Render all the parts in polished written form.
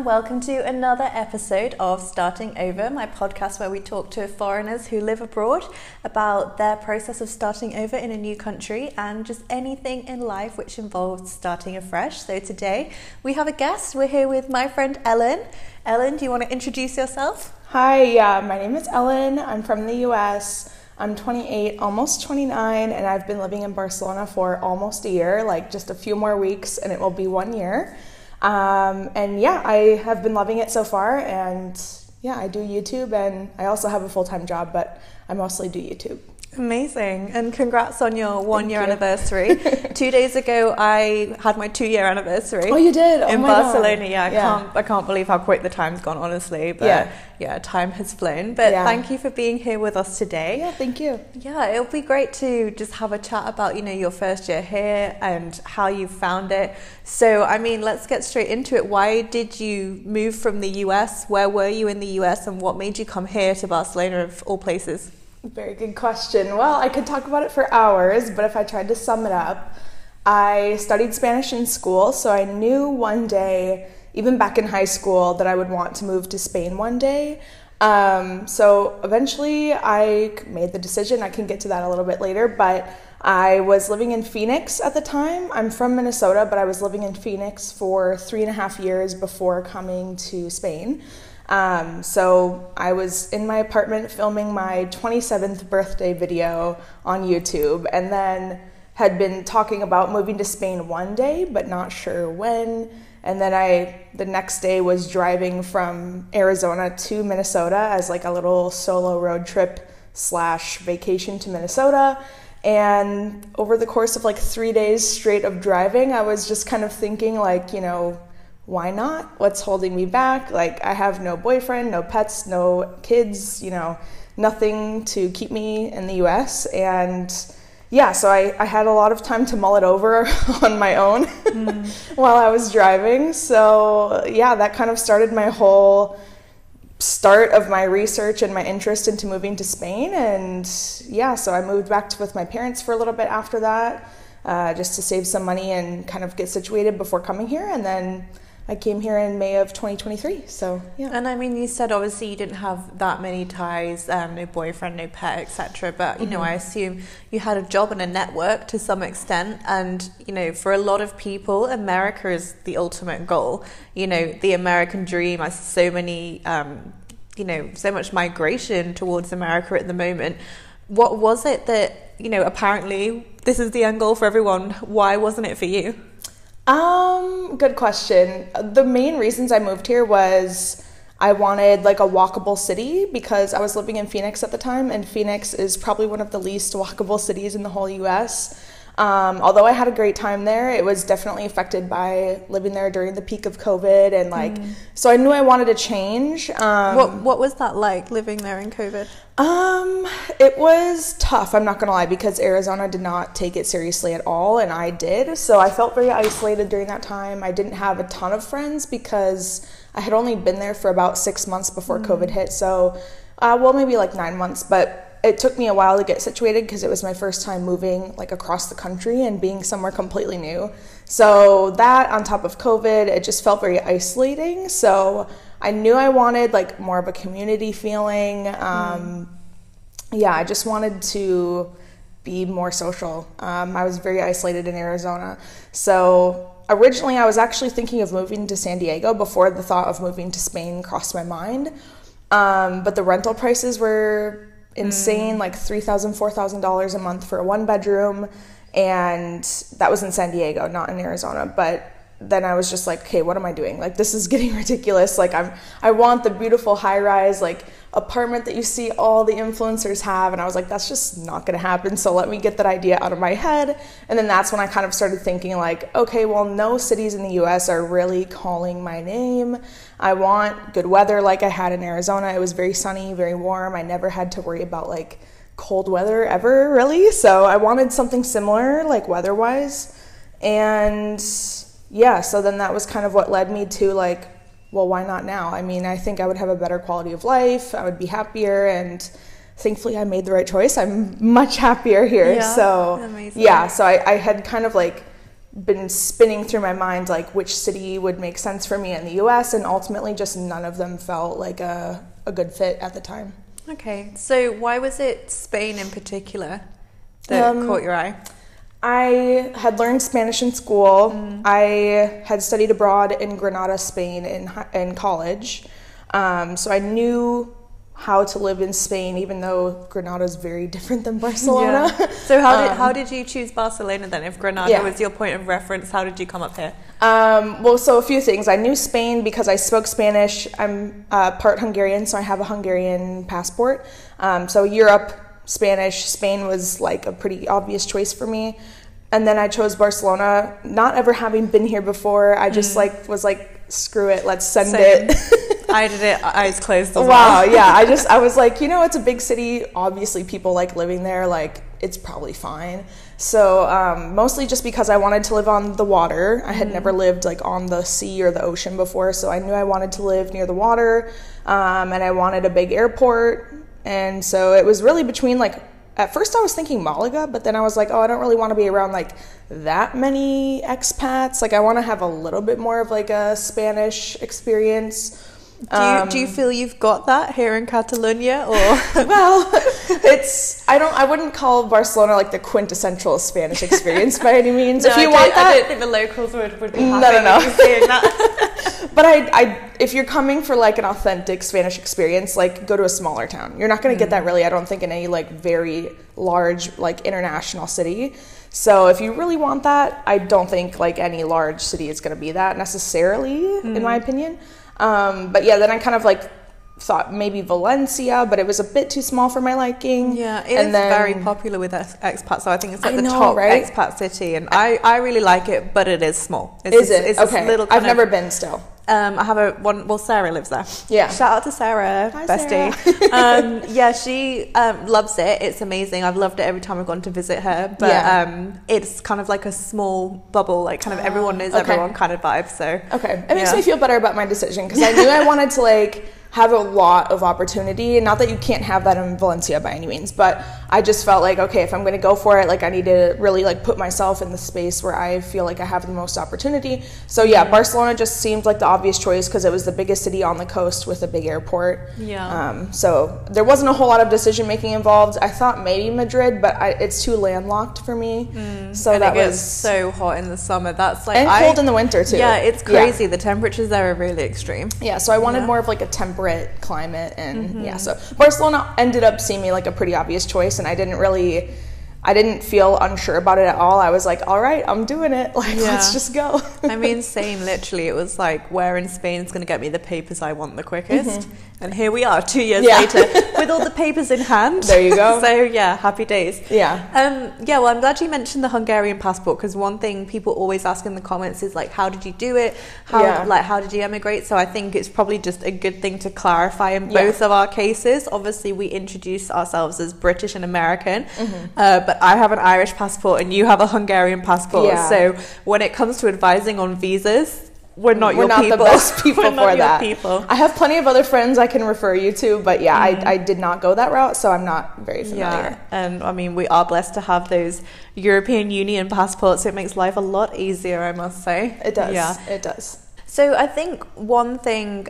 welcome to another episode of Starting Over, my podcast where we talk to foreigners who live abroad about their process of starting over in a new country and just anything in life which involves starting afresh. So today we have a guest. We're here with my friend Ellen. Ellen, do you want to introduce yourself? Hi, my name is Ellen. I'm from the US. I'm 28, almost 29, and I've been living in Barcelona for almost a year, like just a few more weeks, and it will be 1 year. And yeah, I have been loving it so far, and yeah, I do YouTube, and I also have a full-time job, but I mostly do YouTube. Amazing, and congrats on your 1 year anniversary. 2 days ago I had my 2 year anniversary. Oh, you did? In Barcelona. God. I can't believe how quick the time's gone, honestly, but yeah, time has flown. But thank you for being here with us today. Yeah, thank you. Yeah, it'll be great to just have a chat about, your first year here and how you found it. So, let's get straight into it. Why did you move from the US? Where were you in the US, and what made you come here to Barcelona of all places? Very good question. Well, I could talk about it for hours, but if I tried to sum it up, I studied Spanish in school, so I knew one day, even back in high school, that I would want to move to Spain one day. So eventually I made the decision. I can get to that a little bit later, but I was living in Phoenix at the time. I'm from Minnesota, but I was living in Phoenix for 3.5 years before coming to Spain. So I was in my apartment filming my 27th birthday video on YouTube, and then had been talking about moving to Spain one day, but not sure when. And then the next day was driving from Arizona to Minnesota as like a little solo road trip / vacation to Minnesota. And over the course of like 3 days straight of driving, I was just kind of thinking like, why not? What's holding me back? Like, I have no boyfriend, no pets, no kids, nothing to keep me in the US. And yeah, so I had a lot of time to mull it over on my own while I was driving. So yeah, that kind of started my whole start of my research and my interest into moving to Spain. And yeah, so I moved back with my parents for a little bit after that, just to save some money and kind of get situated before coming here. And then I came here in May of 2023, so yeah. And you said obviously you didn't have that many ties, no boyfriend, no pet, etc. But, I assume you had a job and a network to some extent. And, for a lot of people, America is the ultimate goal. The American dream. I see so many, so much migration towards America at the moment. What was it that, apparently this is the end goal for everyone. Why wasn't it for you? Good question. The main reasons I moved here was I wanted like a walkable city, because I was living in Phoenix at the time, and Phoenix is probably one of the least walkable cities in the whole US. Although I had a great time there, it was definitely affected by living there during the peak of COVID, and so I knew I wanted to change. What was that like, living there in COVID? It was tough, I'm not gonna lie, because Arizona did not take it seriously at all, and I did. So I felt very isolated during that time. I didn't have a ton of friends because I had only been there for about 6 months before COVID hit. So, maybe like 9 months, but it took me a while to get situated because it was my first time moving like across the country and being somewhere completely new. So that on top of COVID, it just felt very isolating. So I knew I wanted like more of a community feeling. Yeah, I just wanted to be more social. I was very isolated in Arizona. So originally I was actually thinking of moving to San Diego before the thought of moving to Spain crossed my mind. But the rental prices were insane, like $3,000, $4,000 a month for a 1-bedroom, and that was in San Diego, not in Arizona. But then I was just like, okay, what am I doing? Like, this is getting ridiculous. Like, I want the beautiful high-rise like apartment that you see all the influencers have, and I was like, that's just not gonna happen. So let me get that idea out of my head. And then that's when I kind of started thinking like, okay, well, no cities in the US are really calling my name. I want good weather like I had in Arizona. It was very sunny, very warm. I never had to worry about like cold weather ever, really. So I wanted something similar, like weather-wise. And yeah, so then that was kind of what led me to like, well, why not now? I think I would have a better quality of life. I would be happier, and thankfully I made the right choice. I'm much happier here. Yeah, so amazing. Yeah, so I had kind of like been spinning through my mind like which city would make sense for me in the US, and ultimately just none of them felt like a good fit at the time. Okay, so why was it Spain in particular that caught your eye? I had learned Spanish in school. I had studied abroad in Granada, Spain in college. So I knew how to live in Spain, even though Granada is very different than Barcelona. Yeah. So how did you choose Barcelona then? If Granada was your point of reference, how did you come up here? Well, so a few things. I knew Spain because I spoke Spanish. I'm part Hungarian, so I have a Hungarian passport. So Europe, Spanish, Spain was like a pretty obvious choice for me. And then I chose Barcelona, not ever having been here before. I just was like, screw it, let's send it. I did it eyes closed as well. Wow, yeah. I was like, it's a big city. Obviously, people like living there. Like, it's probably fine. So mostly just because I wanted to live on the water. I had never lived like on the sea or the ocean before, so I knew I wanted to live near the water, and I wanted a big airport. And so it was really between like, at first I was thinking Malaga, but then I was like, I don't really want to be around like that many expats. Like I want to have a little bit more of like a Spanish experience. Do you feel you've got that here in Catalonia, or? Well, I wouldn't call Barcelona like the quintessential Spanish experience by any means. No, if you want that, I don't think the locals would be happy with seeing that. But if you're coming for like an authentic Spanish experience, like go to a smaller town. You're not going to get that really, I don't think, in any like very large like international city. So if you really want that, I don't think like any large city is going to be that necessarily, in my opinion. But yeah, then I kind of like thought maybe Valencia, but it was a bit too small for my liking. Yeah, it is very popular with expats, so I think it's like the top expat city, and I really like it, but it is small. It's okay. Little I've never been still. I have well, Sarah lives there. Yeah. Shout out to Sarah, hi, bestie. Sarah. Yeah, she loves it. It's amazing. I've loved it every time I've gone to visit her. But it's kind of like a small bubble, like kind of everyone knows everyone kind of vibe. So it makes me feel better about my decision because I knew I wanted to like have a lot of opportunity. Not that you can't have that in Valencia by any means, but I just felt like, okay, if I'm going to go for it, like I need to really like put myself in the space where I feel like I have the most opportunity. So yeah, Barcelona just seemed like the obvious choice because it was the biggest city on the coast with a big airport. Yeah. So there wasn't a whole lot of decision making involved. I thought maybe Madrid, but it's too landlocked for me. So and that it was gets so hot in the summer. That's like and cold in the winter too. Yeah, it's crazy. Yeah. The temperatures there are really extreme. Yeah, so I wanted more of like a temperate climate, and so Barcelona ended up seeming like a pretty obvious choice, and I didn't feel unsure about it at all. I was like, all right, I'm doing it. Like, let's just go. I mean, same, literally. It was like, where in Spain is going to get me the papers I want the quickest? And here we are 2 years later with all the papers in hand. There you go. So yeah, happy days. Yeah. Well, I'm glad you mentioned the Hungarian passport, because one thing people always ask in the comments is like, how did you do it? How did you emigrate? So I think it's probably just a good thing to clarify in both of our cases. Obviously, we introduce ourselves as British and American, but I have an Irish passport and you have a Hungarian passport. Yeah. So when it comes to advising on visas, we're not the best people for that. People. I have plenty of other friends I can refer you to, but I did not go that route, so I'm not very familiar. Yeah, and I mean, we are blessed to have those European Union passports. So it makes life a lot easier, I must say. It does. Yeah, it does. So I think one thing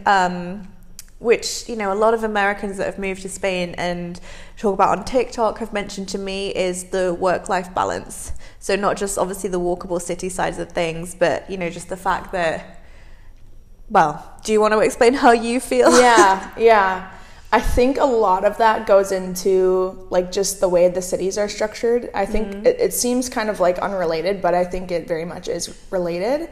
which, a lot of Americans that have moved to Spain and talk about on TikTok have mentioned to me is the work-life balance. So not just obviously the walkable city sides of things, but, just the fact that, well, do you want to explain how you feel? Yeah. I think a lot of that goes into like just the way the cities are structured. I think it seems kind of like unrelated, but I think it very much is related.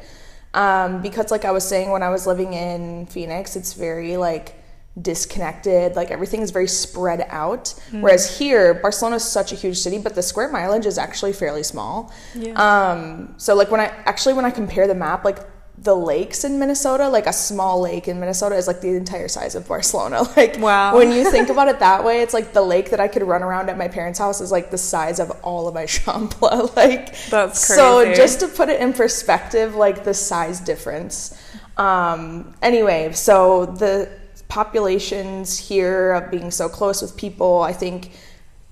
Because like I was saying, when I was living in Phoenix, it's very like disconnected, like everything is very spread out. Whereas here, Barcelona is such a huge city, but the square mileage is actually fairly small. So like when I compare the map, like the lakes in Minnesota, like a small lake in Minnesota is like the entire size of Barcelona. Like, wow. When you think about it that way, it's like the lake that I could run around at my parents' house is like the size of all of Eixample. Like, that's crazy. So just to put it in perspective, like the size difference. Anyway, so the populations here of being so close with people, I think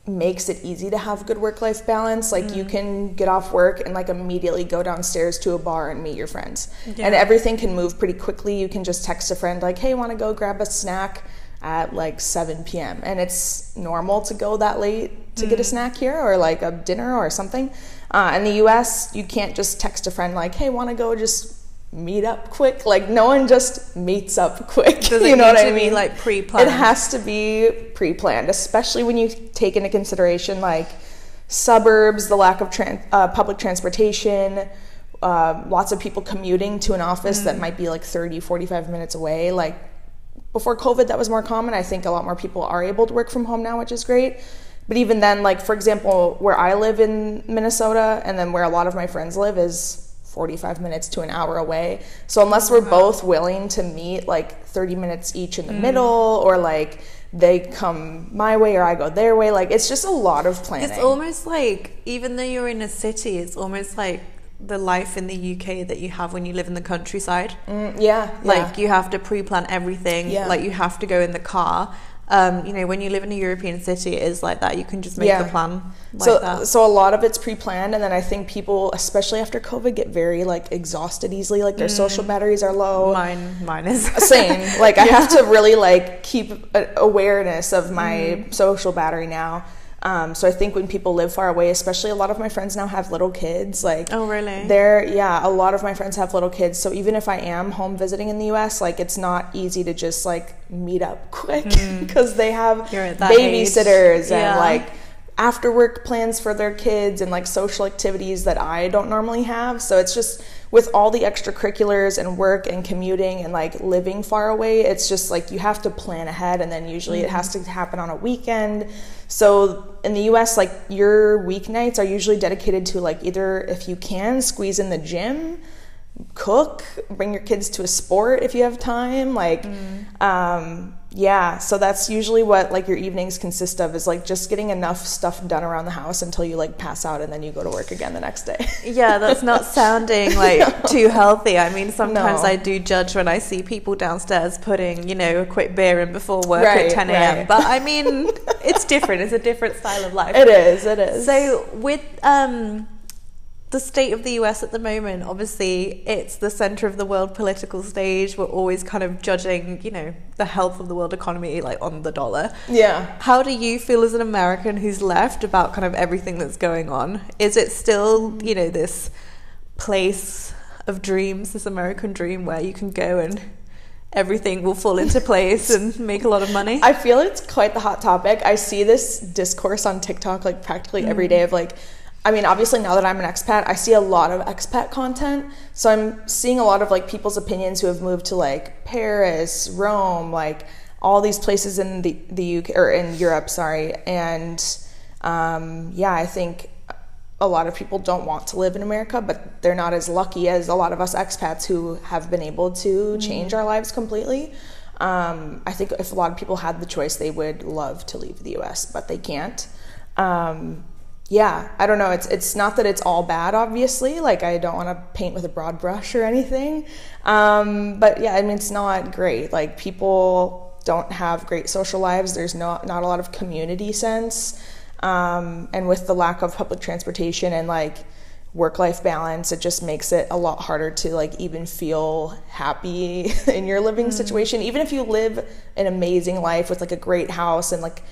makes it easy to have good work-life balance. Like you can get off work and like immediately go downstairs to a bar and meet your friends. And everything can move pretty quickly. You can just text a friend like, hey, want to go grab a snack at like 7 p.m. And it's normal to go that late to get a snack here, or like a dinner or something. In the US, you can't just text a friend like, hey, want to go just meet up quick. Like no one just meets up quick. Does it you know need what I to mean? be like pre-planned? It has to be pre-planned, especially when you take into consideration like suburbs, the lack of public transportation, lots of people commuting to an office that might be like 30, 45 minutes away. Like before COVID, that was more common. I think a lot more people are able to work from home now, which is great. But even then, like for example, where I live in Minnesota and then where a lot of my friends live is 45 minutes to an hour away. So unless we're both willing to meet like 30 minutes each in the middle, or like they come my way or I go their way, like it's just a lot of planning. It's almost like, even though you're in a city, it's almost like the life in the UK that you have when you live in the countryside. Like you have to pre-plan everything. Like you have to go in the car. You know, when you live in a European city, it is like that. You can just make the plan like that. So a lot of it's pre-planned, and then I think people, especially after COVID, get very like exhausted easily. Like their social batteries are low. Mine is same. Like I have to really like keep awareness of my social battery now. So I think when people live far away, especially a lot of my friends now have little kids. Like, oh really? A lot of my friends have little kids. So even if I am home visiting in the US, like it's not easy to just like meet up quick because they have babysitters and like after work plans for their kids and like social activities that I don't normally have. So it's just with all the extracurriculars and work and commuting and like living far away, it's just like you have to plan ahead, and then usually it has to happen on a weekend. So in the US, like your weeknights are usually dedicated to like either, if you can, squeeze in the gym, cook, bring your kids to a sport if you have time, like so that's usually what like your evenings consist of, is like just getting enough stuff done around the house until you like pass out and then you go to work again the next day. That's not sounding like too healthy. I mean, sometimes I do judge when I see people downstairs putting, you know, a quick beer in before work at 10 a.m. But I mean, it's different. It's a different style of life. It is. So with the state of the US at the moment, obviously it's the center of the world political stage. We're always kind of judging, you know, the health of the world economy like on the dollar. How do you feel as an American who's left about kind of everything that's going on? Is it still, you know, this place of dreams, this American dream where you can go and everything will fall into place and make a lot of money? I feel it's quite the hot topic. I see this discourse on TikTok like practically every day of like, I mean, obviously now that I'm an expat, I see a lot of expat content. So I'm seeing a lot of like people's opinions who have moved to like Paris, Rome, like all these places in the UK or in Europe, sorry. And I think a lot of people don't want to live in America, but they're not as lucky as a lot of us expats who have been able to change our lives completely. I think if a lot of people had the choice, they would love to leave the US, but they can't. I don't know. It's not that it's all bad, obviously. Like, I don't want to paint with a broad brush or anything. But yeah, I mean, it's not great. Like, people don't have great social lives. There's not a lot of community sense. And with the lack of public transportation and like work-life balance, it just makes it a lot harder to like even feel happy in your living situation. Even if you live an amazing life with like a great house and like,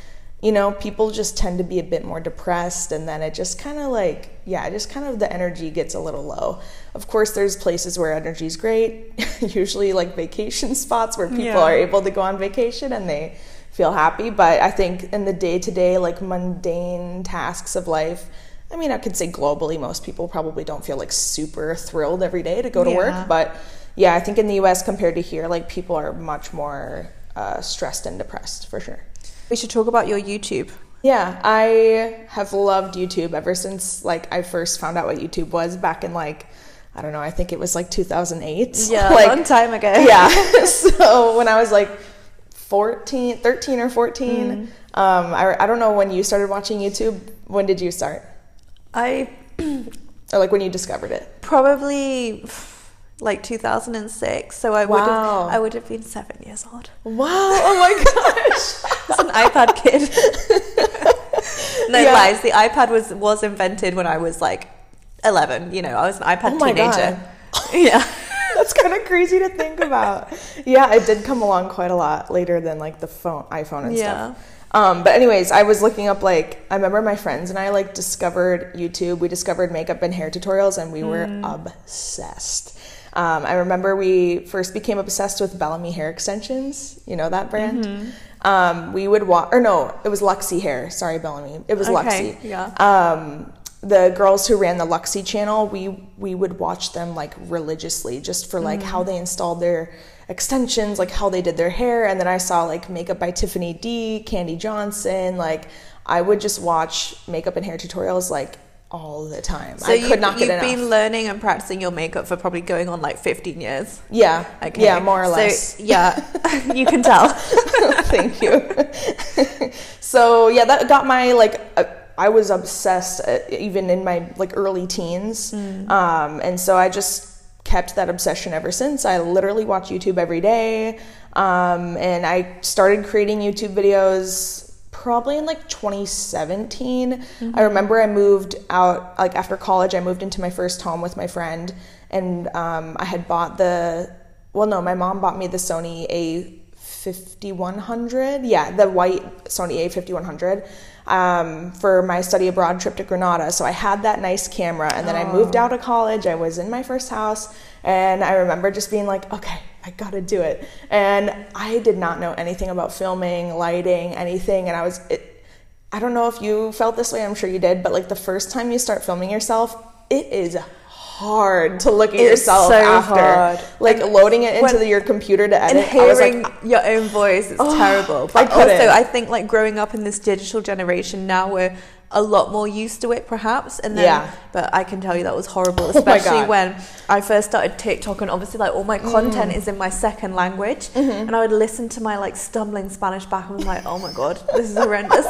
you know, people just tend to be a bit more depressed, and then it just kind of like, the energy gets a little low. Of course, there's places where energy is great, usually like vacation spots where people are able to go on vacation and they feel happy. But I think in the day-to-day, like mundane tasks of life, I mean, I could say globally, most people probably don't feel like super thrilled every day to go to work. But yeah, I think in the US compared to here, like people are much more stressed and depressed for sure. We should talk about your YouTube. Yeah, I have loved YouTube ever since like I first found out what YouTube was back in like, I don't know, I think it was like 2008. Yeah, like, a long time ago. Yeah, so when I was like 13 or 14, I don't know when you started watching YouTube. When did you start? Or like when you discovered it? Probably like 2006. So I would have been 7 years old. Wow! Oh my gosh! I was an iPad kid. lies. The iPad was invented when I was like 11. You know, I was an iPad teenager. Yeah. That's kind of crazy to think about. Yeah, it did come along quite a lot later than like the iPhone and stuff. But anyways, I was looking up, like, I remember my friends and I like discovered YouTube. We discovered makeup and hair tutorials and we were obsessed. I remember we first became obsessed with Bellamy hair extensions. You know that brand? We would watch, or no, it was Luxie hair. Sorry, Bellamy. It was Luxie. Yeah. The girls who ran the Luxie channel, we would watch them like religiously just for like how they installed their extensions, like how they did their hair. And then I saw like Makeup by Tiffany D, Candy Johnson. Like I would just watch makeup and hair tutorials like all the time. So I could not get enough. You've been learning and practicing your makeup for probably going on like 15 years. Yeah. Okay. Yeah, more or less. So, yeah, you can tell. Thank you. So yeah, that got my like, I was obsessed even in my like early teens. And so I just kept that obsession ever since. I literally watch YouTube every day. And I started creating YouTube videos probably in like 2017. I remember I moved out, like after college, I moved into my first home with my friend, and I had bought my mom bought me the Sony A5100. Yeah, the white Sony A5100 for my study abroad trip to Granada. So I had that nice camera, and then I moved out of college. I was in my first house, and I remember just being like, okay, I gotta do it. And I did not know anything about filming, lighting, anything. And I don't know if you felt this way, I'm sure you did, but like the first time you start filming yourself, it is hard to look at yourself after. Hard. Like loading it into your computer to edit. And hearing your own voice is terrible. But also I think like growing up in this digital generation now, we're a lot more used to it perhaps, and then but I can tell you that was horrible, especially when I first started TikTok, and obviously like all my content is in my second language, and I would listen to my like stumbling Spanish back and was like, oh my god, this is horrendous.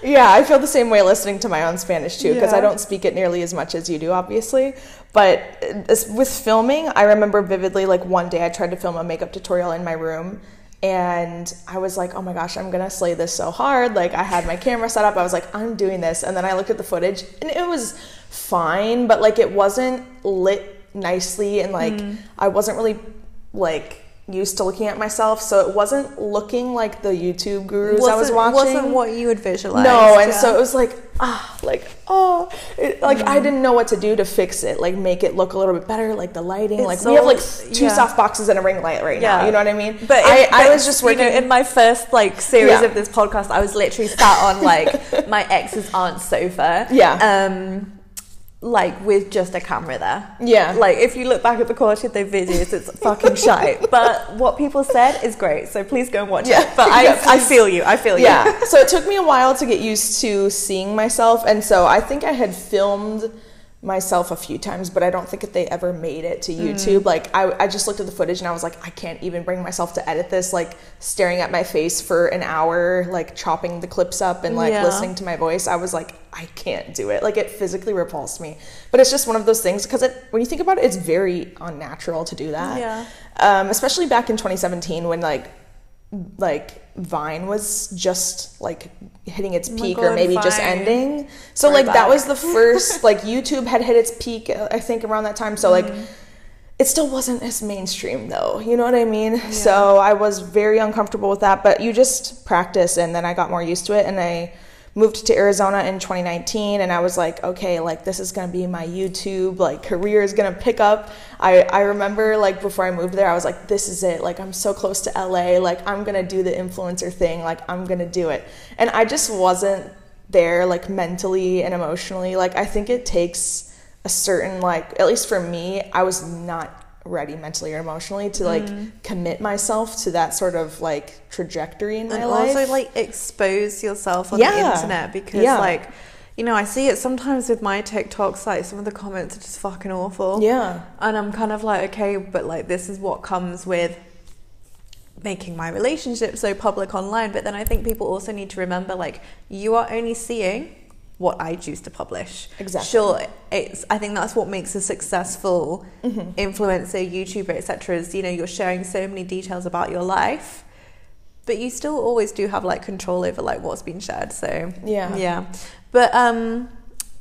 Yeah, I feel the same way listening to my own Spanish too, because I don't speak it nearly as much as you do, obviously. But with filming, I remember vividly like one day I tried to film a makeup tutorial in my room, and I was like, oh my gosh, I'm gonna slay this so hard. Like I had my camera set up, I was like, I'm doing this. And then I looked at the footage and it was fine, but like it wasn't lit nicely, and like I wasn't really like used to looking at myself, so it wasn't looking like the YouTube gurus I was watching. Wasn't what you would visualize. No, and so it was like, I didn't know what to do to fix it, like make it look a little bit better, like the lighting. It's like we have like two soft boxes and a ring light right now. You know what I mean? But I was just working. You know, in my first like series of this podcast, I was literally sat on like my ex's aunt's sofa. Like with just a camera there. Yeah. Like if you look back at the quality of their videos, it's fucking shite. But what people said is great, so please go and watch it. But I feel you. Yeah. So it took me a while to get used to seeing myself, and so I think I had filmed myself a few times, but I don't think that they ever made it to YouTube. Like I just looked at the footage and I was like, I can't even bring myself to edit this, like staring at my face for an hour, like chopping the clips up and like listening to my voice. I was like, I can't do it. Like it physically repulsed me. But it's just one of those things, because when you think about it, it's very unnatural to do that. Especially back in 2017 when like Vine was just like hitting its peak, or maybe just ending. So like that was the first, like YouTube had hit its peak, I think around that time. So like it still wasn't as mainstream though, you know what I mean? So I was very uncomfortable with that, but you just practice, and then I got more used to it, and I moved to Arizona in 2019, and I was like, okay, like this is gonna be my YouTube, like career is gonna pick up. I remember like before I moved there, I was like, this is it, like I'm so close to LA, like I'm gonna do the influencer thing, like I'm gonna do it. And I just wasn't there, like mentally and emotionally. Like I think it takes a certain, like, at least for me, I was not ready mentally or emotionally to like commit myself to that sort of like trajectory in my life. And also like expose yourself on the internet, because like, you know, I see it sometimes with my TikToks, like some of the comments are just fucking awful. And I'm kind of like, okay, but like this is what comes with making my relationship so public online. But then I think people also need to remember, like, you are only seeing what I choose to publish. Exactly. Sure, I think that's what makes a successful influencer, YouTuber, etc. is, you know, you're sharing so many details about your life, But you still always do have like control over like what's been shared. So yeah. But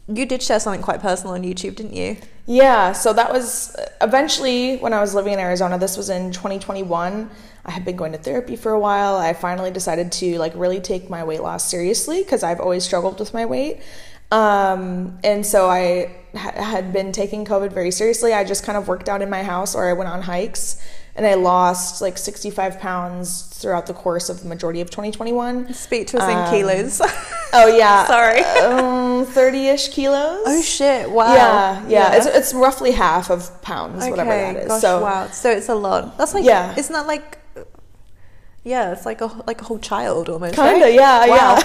you did share something quite personal on YouTube, didn't you? Yeah, so that was eventually when I was living in Arizona. This was in 2021. I had been going to therapy for a while. I finally decided to like really take my weight loss seriously because I've always struggled with my weight. And so I had been taking COVID very seriously. I just kind of worked out in my house or I went on hikes, and I lost like 65 pounds throughout the course of the majority of 2021. Speak to us in kilos. Oh yeah. Sorry. 30-ish kilos. Oh shit, wow. Yeah. It's roughly half of pounds, whatever that is. Gosh, so wow. So it's a lot. That's like, isn't that like, it's like a whole child almost. Kinda, right? yeah.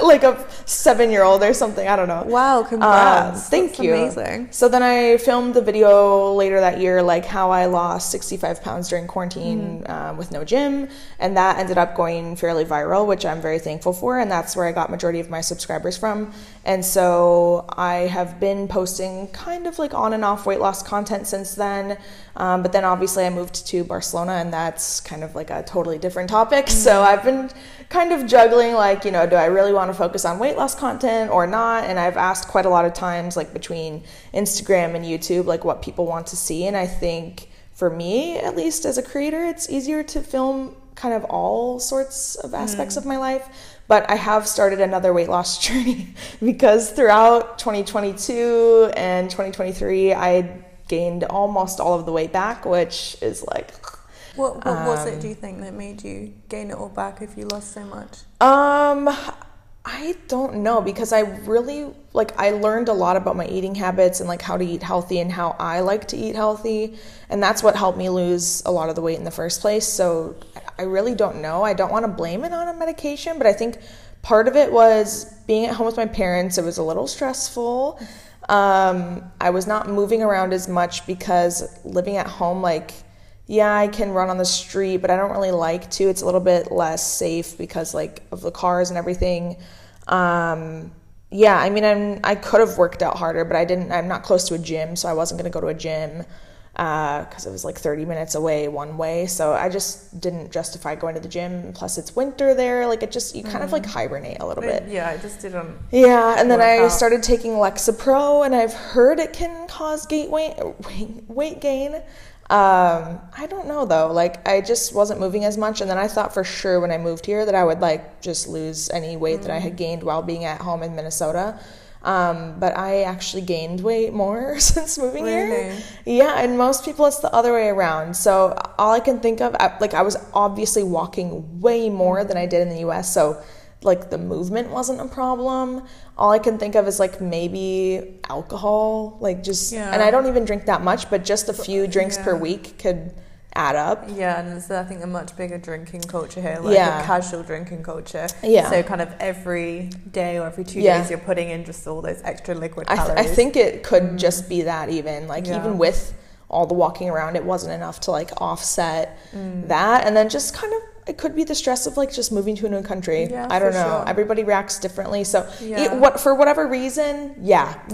Like a 7-year-old or something. I don't know. Wow, congrats. Thank you. Amazing. So then I filmed the video later that year, like how I lost 65 pounds during quarantine with no gym, and that ended up going fairly viral, which I'm very thankful for, and that's where I got majority of my subscribers from. And so I have been posting kind of like on and off weight loss content since then, but then obviously I moved to Barcelona, and that's kind of like a totally different topic. So I've been kind of juggling, like, you know, do I really want to focus on weight loss content or not? And I've asked quite a lot of times, like between Instagram and YouTube, like what people want to see. And I think for me, at least as a creator, it's easier to film kind of all sorts of aspects of my life. But I have started another weight loss journey because throughout 2022 and 2023, I gained almost all of the weight back, which is like... What was it, do you think, that made you gain it all back if you lost so much? I don't know, because I really, like, I learned a lot about my eating habits and, like, how to eat healthy and how I like to eat healthy. And that's what helped me lose a lot of the weight in the first place. So I really don't know. I don't want to blame it on a medication, but I think part of it was being at home with my parents. It was a little stressful. I was not moving around as much because living at home, like, yeah, I can run on the street, but I don't really like to. It's a little bit less safe because, like, of the cars and everything. Yeah, I mean, I could have worked out harder, but I'm not close to a gym, so I wasn't going to go to a gym because it was like 30 minutes away one way. So I just didn't justify going to the gym. Plus, it's winter there. Like, you kind of like hibernate a little bit. Yeah, I just didn't. Yeah, and then I started taking Lexapro, and I've heard it can cause weight gain. I don't know though, like I just wasn't moving as much, and then I thought for sure when I moved here that I would like just lose any weight that I had gained while being at home in Minnesota, but I actually gained weight more since moving here. Yeah, and most people it's the other way around. So all I can think of, like I was obviously walking way more than I did in the US, so like the movement wasn't a problem. All I can think of is like maybe alcohol, like just, and I don't even drink that much, but just a few drinks per week could add up. Yeah, and there's I think a much bigger drinking culture here, like a casual drinking culture. Yeah. So kind of every day or every 2 days you're putting in just all those extra liquid calories. I think it could just be that even, like even with all the walking around, it wasn't enough to like offset that. And then just kind of, it could be the stress of like just moving to a new country. I don't know. Sure. Everybody reacts differently. So for whatever reason,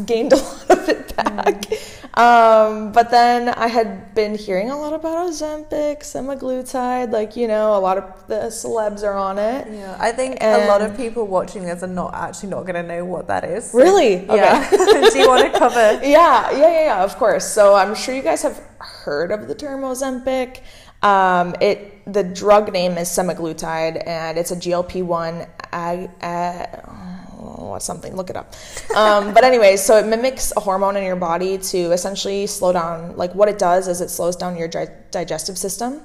gained a lot of it back. But then I had been hearing a lot about Ozempic, semaglutide, like, you know, a lot of the celebs are on it. Yeah, I think a lot of people watching this are not going to know what that is. So, really? Yeah. Okay. Do you want to cover? Yeah, of course. So I'm sure you guys have heard of the term Ozempic. The drug name is semaglutide, and it's a GLP-1 something, look it up. But anyway, so it mimics a hormone in your body to essentially slow down, like what it does is it slows down your digestive system.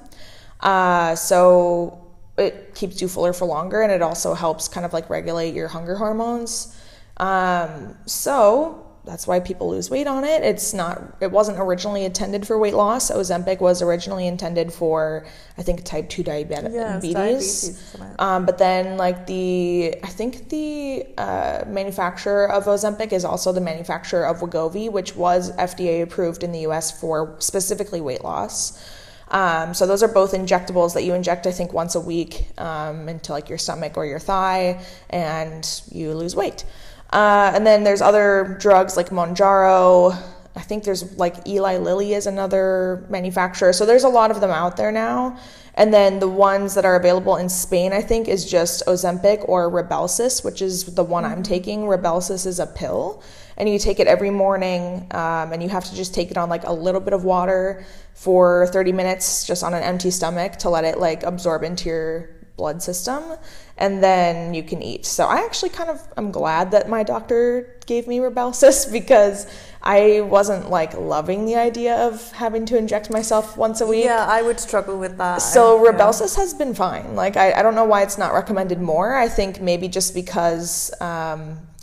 So it keeps you fuller for longer, and it also helps kind of like regulate your hunger hormones. So that's why people lose weight on it. It wasn't originally intended for weight loss. Ozempic was originally intended for, I think, type 2 diabetes. But then like I think the manufacturer of Ozempic is also the manufacturer of Wegovy, which was FDA approved in the US for specifically weight loss. So those are both injectables that you inject, I think, once a week into like your stomach or your thigh, and you lose weight. And then there's other drugs like Mounjaro I think there's like Eli Lilly is another manufacturer. So there's a lot of them out there now. And then the ones that are available in Spain, I think, is just Ozempic or Rybelsus, which is the one I'm taking. Rybelsus is a pill, and you take it every morning, and you have to just take it on like a little bit of water for 30 minutes just on an empty stomach to let it like absorb into your blood system, and then you can eat. So I actually I'm glad that my doctor gave me Rybelsus, because I wasn't like loving the idea of having to inject myself once a week. Yeah, I would struggle with that. So Rybelsus has been fine. Like I don't know why it's not recommended more. I think maybe just because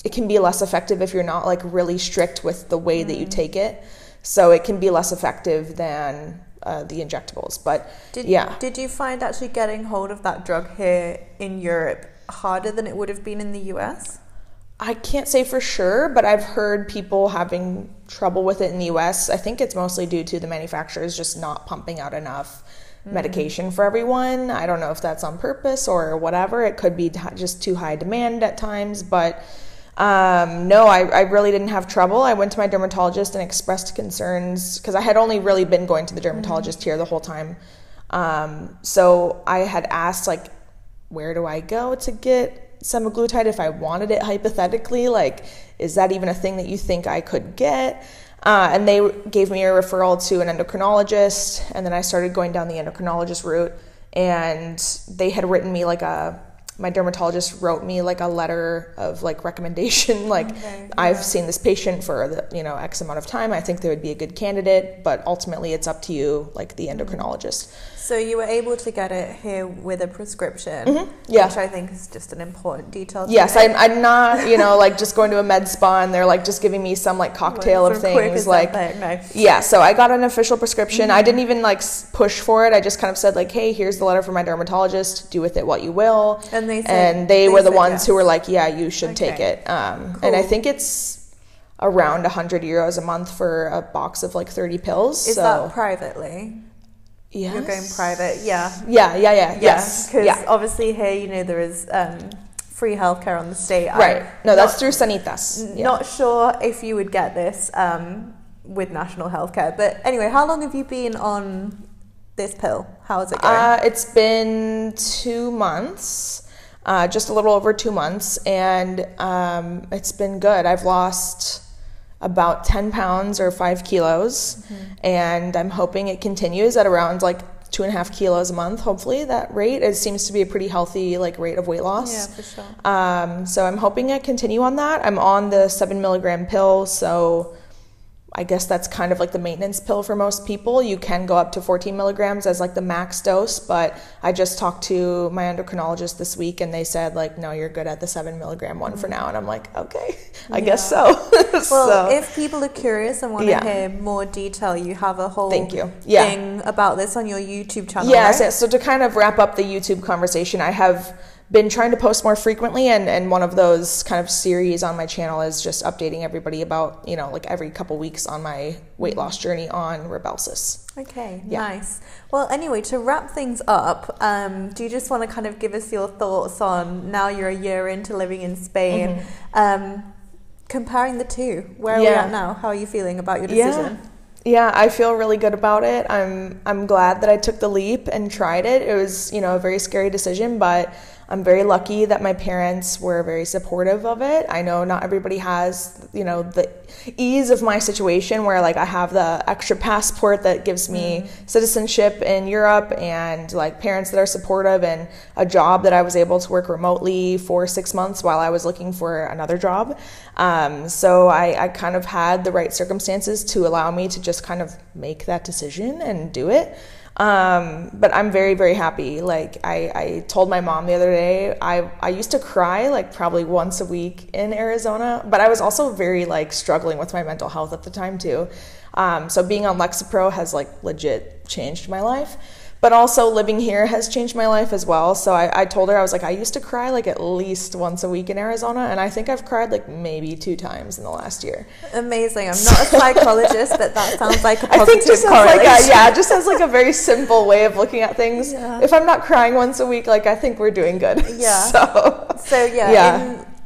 it can be less effective if you're not like really strict with the way that you take it. So it can be less effective than the injectables. But did you find actually getting hold of that drug here in Europe harder than it would have been in the US? I can't say for sure, but I've heard people having trouble with it in the US. I think it's mostly due to the manufacturers just not pumping out enough medication for everyone. I don't know if that's on purpose or whatever. It could be just too high demand at times, but no, I really didn't have trouble. I went to my dermatologist and expressed concerns, because I had only really been going to the dermatologist here the whole time. So I had asked, like, where do I go to get semaglutide if I wanted it hypothetically? Like, is that even a thing that you think I could get? And they gave me a referral to an endocrinologist, and then I started going down the endocrinologist route, and they had written me like my dermatologist wrote me like a letter of like recommendation, like I've seen this patient for the, X amount of time. I think they would be a good candidate, but ultimately it's up to you, like the endocrinologist. So you were able to get it here with a prescription, which I think is just an important detail. Yes, I'm not, like just going to a med spa and they're like just giving me some like cocktail of things. Like, yeah, so I got an official prescription. I didn't even like push for it. I just kind of said like, hey, here's the letter from my dermatologist. Do with it what you will. And they were the ones who were like, yeah, you should take it. Cool. And I think it's around €100 a month for a box of like 30 pills. Is that privately? Yes. You're going private, yeah. Yes. Because obviously here, there is free healthcare on the state. Right. No, that's through Sanitas. Not sure if you would get this with national healthcare. But anyway, how long have you been on this pill? How is it going? It's been 2 months, just a little over 2 months, and it's been good. I've lost about 10 pounds or 5 kilos, and I'm hoping it continues at around like 2.5 kilos a month. Hopefully that rate, it seems to be a pretty healthy like rate of weight loss. Yeah, for sure. So I'm hoping I continue on that. I'm on the 7 milligram pill, so I guess that's kind of like the maintenance pill for most people. You can go up to 14 milligrams as like the max dose, but I just talked to my endocrinologist this week and they said like, no, you're good at the 7 milligram one for now. And I'm like, okay, I guess so. Well, if people are curious and want to hear more detail, you have a whole thing about this on your YouTube channel, right? So to kind of wrap up the YouTube conversation, I have been trying to post more frequently, and one of those kind of series on my channel is just updating everybody about, like every couple weeks on my weight loss journey on Rybelsus. Okay, nice. Well, anyway, to wrap things up, do you just want to kind of give us your thoughts on, now you're a year into living in Spain, comparing the two? Where are we at now? How are you feeling about your decision? Yeah, I feel really good about it. I'm glad that I took the leap and tried it. It was, a very scary decision, but I'm very lucky that my parents were very supportive of it. I know not everybody has, the ease of my situation where like I have the extra passport that gives me citizenship in Europe, and like parents that are supportive, and a job that I was able to work remotely for 6 months while I was looking for another job. So I kind of had the right circumstances to allow me to just kind of make that decision and do it. But I'm very, very happy. Like I told my mom the other day, I used to cry like probably once a week in Arizona, but I was also very like struggling with my mental health at the time too. So being on Lexapro has like legit changed my life, but also living here has changed my life as well. So I told her, I was like, I used to cry like at least once a week in Arizona, and I think I've cried like maybe 2 times in the last year. Amazing. I'm not a psychologist, but that sounds like a positive correlation. It just sounds like a very simple way of looking at things. If I'm not crying once a week, like I think we're doing good.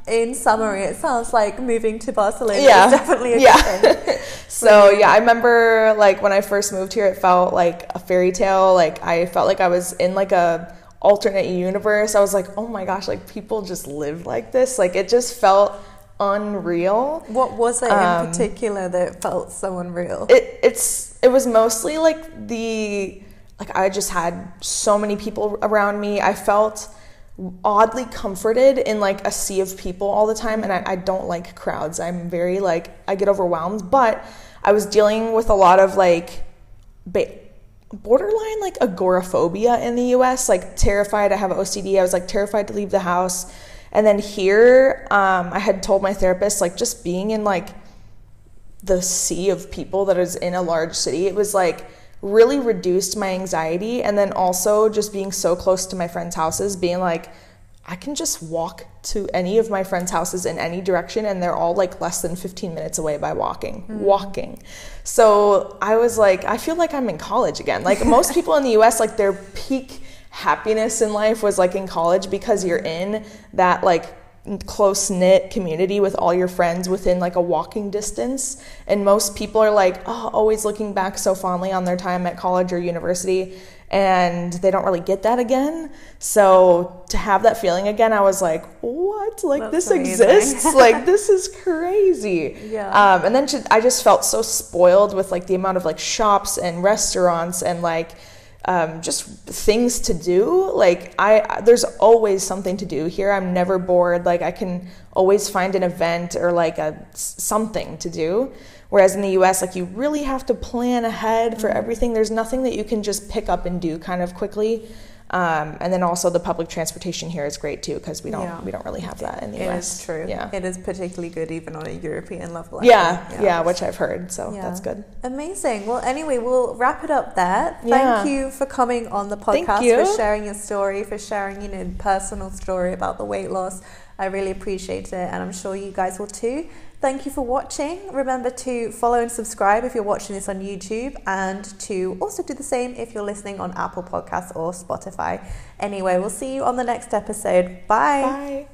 in summary, it sounds like moving to Barcelona is definitely a good thing. So yeah, I remember like when I first moved here, it felt like a fairy tale. Like I felt like I was in like a alternate universe. I was like, oh my gosh, like people just live like this. Like it just felt unreal. What was it in particular that felt so unreal? It was mostly like I just had so many people around me. I felt oddly comforted in like a sea of people all the time, and I don't like crowds. I'm very like, I get overwhelmed, but I was dealing with a lot of like borderline like agoraphobia in the US, like terrified. I have OCD. I was like terrified to leave the house. And then here, I had told my therapist, like just being in like the sea of people that is in a large city, it was like really reduced my anxiety. And then also just being so close to my friends' houses, being like, I can just walk to any of my friends' houses in any direction, and they're all like less than 15 minutes away by walking. So I was like, I feel like I'm in college again. Like most people in the US, like their peak happiness in life was like in college, because you're in that like close-knit community with all your friends within like a walking distance. And most people are like, oh, always looking back so fondly on their time at college or university, and they don't really get that again. So to have that feeling again, I was like, what? Like That's this amazing. exists? Like this is crazy. Yeah. And then I just felt so spoiled with like the amount of like shops and restaurants and like just things to do. Like there's always something to do here. I'm never bored. Like I can always find an event or like something to do. Whereas in the US, like you really have to plan ahead for everything. There's nothing that you can just pick up and do kind of quickly. And then also the public transportation here is great too, because we don't really have that in the US. It is true. Yeah. It is particularly good even on a European level. Yeah, which I've heard. So that's good. Amazing. Well, anyway, we'll wrap it up there. Yeah. Thank you for coming on the podcast, for sharing your story, for sharing, personal story about the weight loss. I really appreciate it, and I'm sure you guys will too. Thank you for watching. Remember to follow and subscribe if you're watching this on YouTube, and to also do the same if you're listening on Apple Podcasts or Spotify. Anyway, we'll see you on the next episode. Bye. Bye.